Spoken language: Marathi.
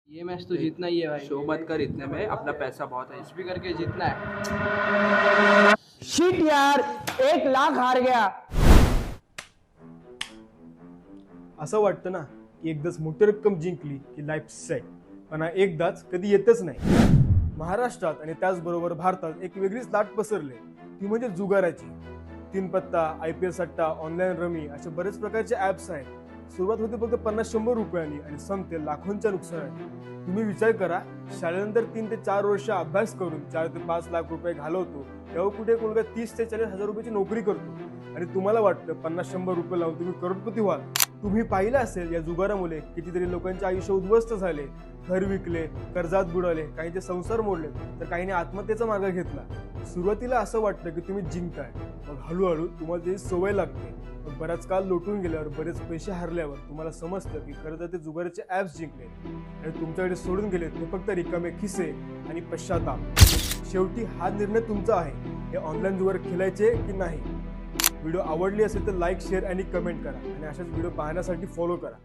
ये मैच तो जीतना ही है भाई। शो मत कर इतने में, अपना पैसा बहुत है। कुछ भी करके जीतना है। शिट यार, 1 लाख हार गया. असं वाटतं ना की एकदाच मोठी रक्कम जिंकली की लाईफ सेट, पण हा एकदाच कधी येतच नाही. महाराष्ट्रात आणि त्याचबरोबर भारतात एक वेगळीच लाट पसरली, ती म्हणजे जुगाराची. 3 पत्ता, IPL सट्टा, ऑनलाईन रमी असे बरेच प्रकारचे ॲप्स आहेत. सुरुवात होते फक्त 50-100 रुपयांनी आणि संपते लाखोंच्या नुकसानाने. तुम्ही विचार करा, शाळेनंतर 3 ते 4 वर्ष अभ्यास करून 4 ते 5 लाख रुपये घालवतो, तेव्हा कुठे एक मुलगा 30 ते 40 हजार रुपयाची नोकरी करतो आणि तुम्हाला वाटतं 50-100 रुपये लावून तुम्ही करोडपती व्हाल. तुम्ही पाहिलं असेल या जुगारामुळे कितीतरी लोकांचे आयुष्य उद्ध्वस्त झाले, घर विकले, कर्जात बुडाले, काहींचे संसार मोडले, तर काहींनी आत्महत्येचा मार्ग घेतला. सुरुवातीला असं वाटतं की तुम्ही जिंकताय, मग हळूहळू तुम्हाला त्याची सवय लागते. मग बराच काळ लोटून गेल्यावर, बरेच पैसे हरल्यावर तुम्हाला समजतं की खरं तर ते जुगाराचे ॲप्स जिंकले आणि तुमच्याकडे सोडून गेले ते फक्त रिकामे खिसे आणि पश्चाताप. शेवटी हा निर्णय तुमचा आहे, हे ऑनलाईन जुगार खेळायचे की नाही. व्हिडिओ आवडली असेल तर लाईक, शेअर आणि कमेंट करा आणि अशाच व्हिडिओ पाहण्यासाठी फॉलो करा.